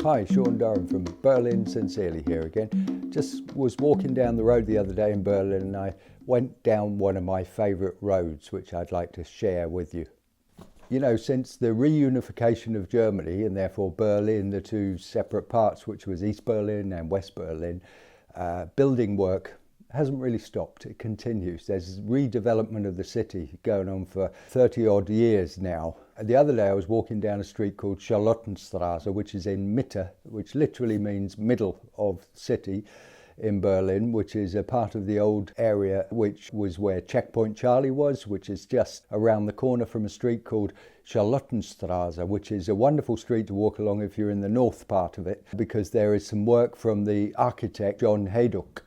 Hi, Sean Durham from Berlin Sincerely here again. Just was walking down the road the other day in Berlin and I went down one of my favourite roads which I'd like to share with you. You know, since the reunification of Germany and therefore Berlin, the two separate parts, which was East Berlin and West Berlin, building work hasn't really stopped. It continues. There's redevelopment of the city going on for 30 odd years now. The other day I was walking down a street called Charlotten Strasse, which is in Mitte, which literally means middle of city in Berlin, which is a part of the old area which was where Checkpoint Charlie was, which is just around the corner from a street called Charlotten Strasse, which is a wonderful street to walk along if you're in the north part of it, because there is some work from the architect John Hayduk.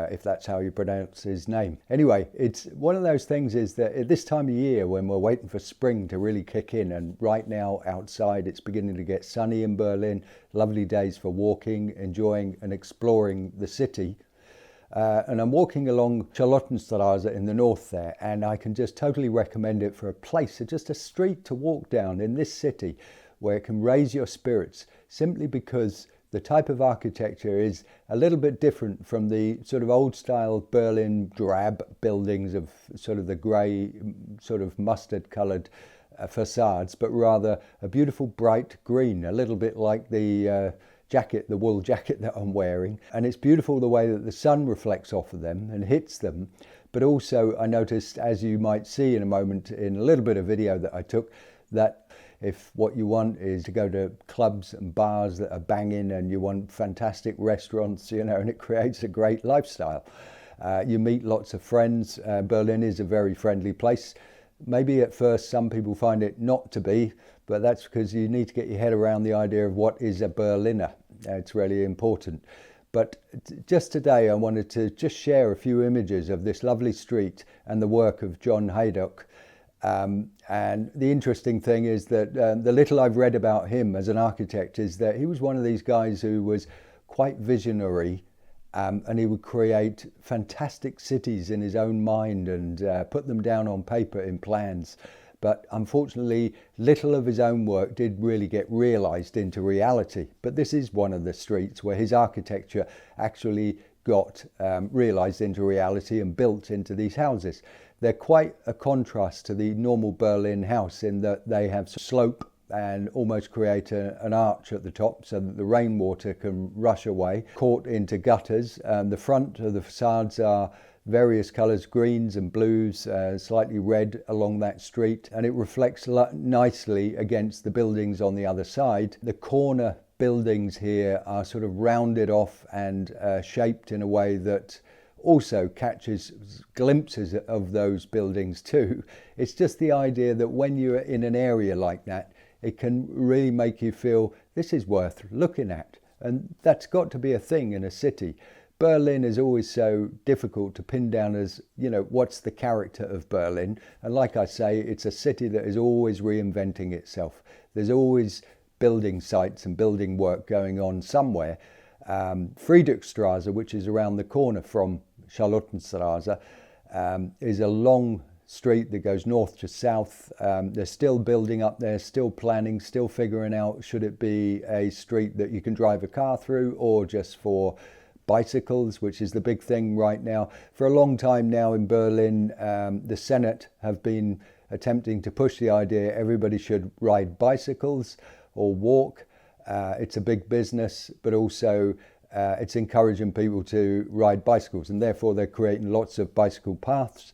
If that's how you pronounce his name. Anyway, it's one of those things is that at this time of year when we're waiting for spring to really kick in, and right now outside it's beginning to get sunny in Berlin, lovely days for walking, enjoying and exploring the city. And I'm walking along Charlottenstrasse in the north there, and I can just totally recommend it for a place, just a street to walk down in this city where it can raise your spirits simply because the type of architecture is a little bit different from the sort of old style Berlin drab buildings of sort of the grey, sort of mustard coloured facades, but rather a beautiful bright green, a little bit like the jacket, the wool jacket that I'm wearing. And it's beautiful the way that the sun reflects off of them and hits them. But also I noticed, as you might see in a moment in a little bit of video that I took, that if what you want is to go to clubs and bars that are banging and you want fantastic restaurants, you know, and it creates a great lifestyle. You meet lots of friends. Berlin is a very friendly place. Maybe at first some people find it not to be, but that's because you need to get your head around the idea of what is a Berliner. It's really important. But just today I wanted to just share a few images of this lovely street and the work of John Hayduk. And the interesting thing is that the little I've read about him as an architect is that he was one of these guys who was quite visionary, and he would create fantastic cities in his own mind and put them down on paper in plans. But unfortunately, little of his own work did really get realised into reality. But this is one of the streets where his architecture actually got realised into reality and built into these houses. They're quite a contrast to the normal Berlin house in that they have slope and almost create an arch at the top so that the rainwater can rush away, caught into gutters. The front of the facades are various colours, greens and blues, slightly red along that street, and it reflects nicely against the buildings on the other side. The corner buildings here are sort of rounded off and shaped in a way that also catches glimpses of those buildings too. It's just the idea that when you're in an area like that, it can really make you feel this is worth looking at. And that's got to be a thing in a city. Berlin is always so difficult to pin down as, you know, what's the character of Berlin? And like I say, it's a city that is always reinventing itself. There's always building sites and building work going on somewhere. Friedrichstrasse, which is around the corner from Charlottenstrasse, is a long street that goes north to south. They're still building up there, still planning, still figuring out should it be a street that you can drive a car through or just for bicycles, which is the big thing right now. For a long time now in Berlin, the Senate have been attempting to push the idea everybody should ride bicycles or walk. It's a big business, but also it's encouraging people to ride bicycles, and therefore they're creating lots of bicycle paths.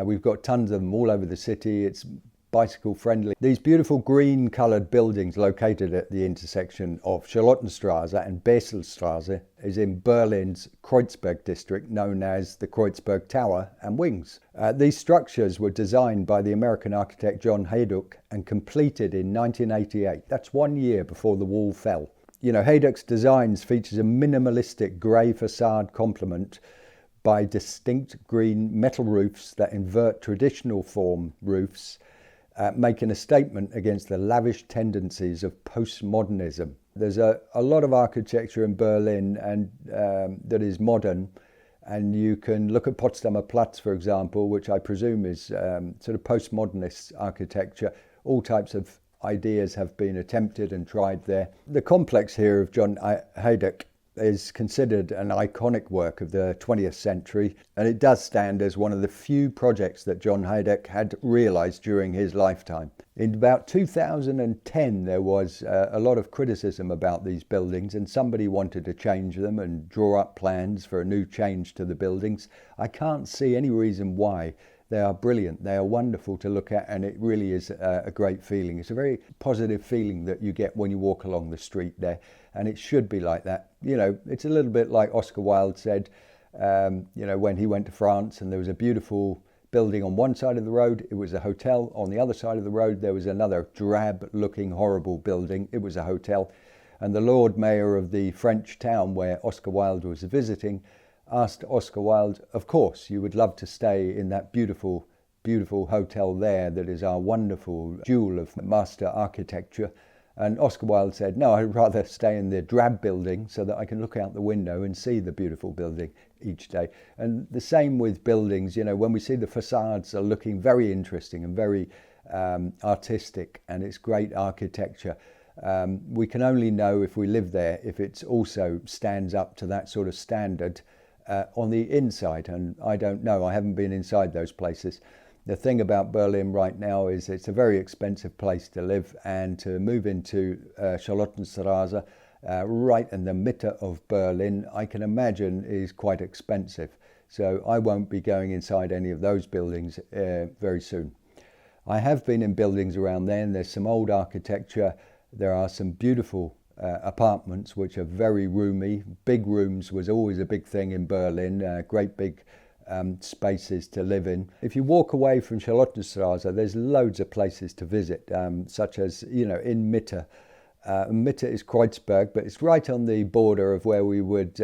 We've got tons of them all over the city. It's bicycle friendly. These beautiful green coloured buildings located at the intersection of Charlottenstrasse and Pexels is in Berlin's Kreuzberg district, known as the Kreuzberg Tower and Wings. These structures were designed by the American architect John Hayduk and completed in 1988. That's 1 year before the wall fell. You know, Hayduk's designs features a minimalistic grey facade complement by distinct green metal roofs that invert traditional form roofs, making a statement against the lavish tendencies of postmodernism. There's a lot of architecture in Berlin and that is modern, and you can look at Potsdamer Platz, for example, which I presume is sort of postmodernist architecture, all types of ideas have been attempted and tried there. The complex here of John Hejduk is considered an iconic work of the 20th century, and it does stand as one of the few projects that John Hejduk had realised during his lifetime. In about 2010 there was a lot of criticism about these buildings, and somebody wanted to change them and draw up plans for a new change to the buildings. I can't see any reason why. They are brilliant, they are wonderful to look at, and it really is a great feeling. It's a very positive feeling that you get when you walk along the street there, and it should be like that. You know, it's a little bit like Oscar Wilde said, you know, when he went to France and there was a beautiful building on one side of the road, it was a hotel. On the other side of the road there was another drab looking horrible building, it was a hotel. And the Lord Mayor of the French town where Oscar Wilde was visiting asked Oscar Wilde, of course you would love to stay in that beautiful hotel there that is our wonderful jewel of master architecture. And Oscar Wilde said, no, I'd rather stay in the drab building so that I can look out the window and see the beautiful building each day. And the same with buildings, you know, when we see the facades are looking very interesting and very artistic, and it's great architecture. We can only know if we live there if it also stands up to that sort of standard on the inside, and I don't know, I haven't been inside those places. The thing about Berlin right now is it's a very expensive place to live, and to move into Charlotten Strasse, right in the Mitte of Berlin, I can imagine is quite expensive. So I won't be going inside any of those buildings very soon. I have been in buildings around there, and there's some old architecture. There are some beautiful apartments which are very roomy. Big rooms was always a big thing in Berlin, great big spaces to live in. If you walk away from Charlotten Strasse, there's loads of places to visit, such as, you know, in Mitte. Mitte is Kreuzberg, but it's right on the border of where we would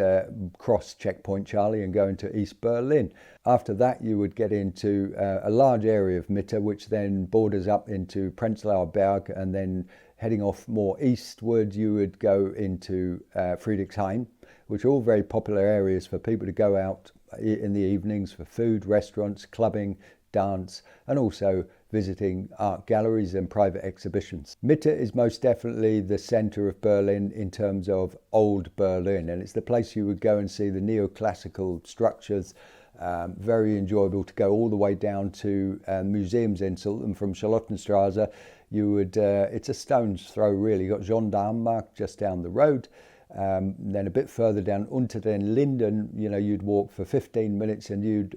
cross Checkpoint Charlie and go into East Berlin. After that you would get into a large area of Mitte, which then borders up into Prenzlauer Berg, and then heading off more eastward you would go into Friedrichshain, which are all very popular areas for people to go out in the evenings for food, restaurants, clubbing, dance, and also visiting art galleries and private exhibitions. Mitte is most definitely the centre of Berlin in terms of old Berlin, and it's the place you would go and see the neoclassical structures. Very enjoyable to go all the way down to Museumsinsel, and from Charlottenstrasse you would, it's a stone's throw really. You've got Gendarmenmarkt just down the road. Then a bit further down Unter den Linden, you know, you'd walk for 15 minutes and you'd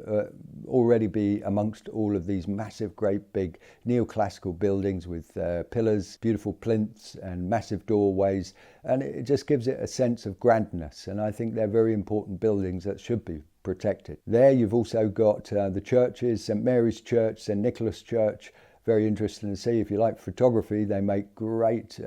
already be amongst all of these massive, great big neoclassical buildings with pillars, beautiful plinths and massive doorways, and it just gives it a sense of grandness, and I think they're very important buildings that should be protected. There you've also got the churches, St Mary's Church, St Nicholas Church. Very interesting to see. If you like photography, they make great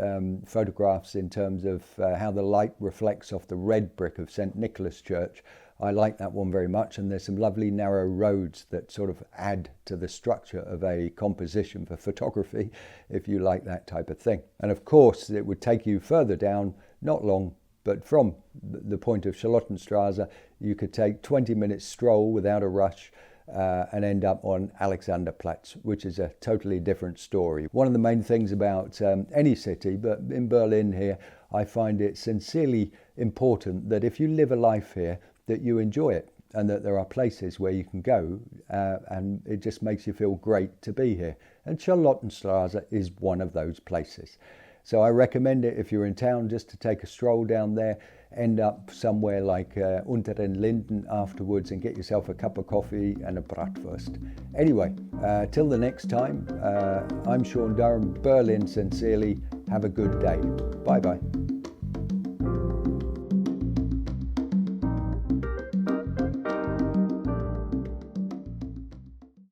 photographs in terms of how the light reflects off the red brick of St Nicholas Church. I like that one very much, and there's some lovely narrow roads that sort of add to the structure of a composition for photography, if you like that type of thing. And of course it would take you further down, not long, but from the point of Charlottenstrasse you could take 20 minutes stroll without a rush and end up on Alexanderplatz, which is a totally different story. One of the main things about any city, but in Berlin here, I find it sincerely important that if you live a life here, that you enjoy it, and that there are places where you can go and it just makes you feel great to be here. And Charlottenstrasse is one of those places. So I recommend it if you're in town, just to take a stroll down there, end up somewhere like Unter den Linden afterwards and get yourself a cup of coffee and a bratwurst. Anyway, till the next time, I'm Sean Durham, Berlin sincerely. Have a good day. Bye bye.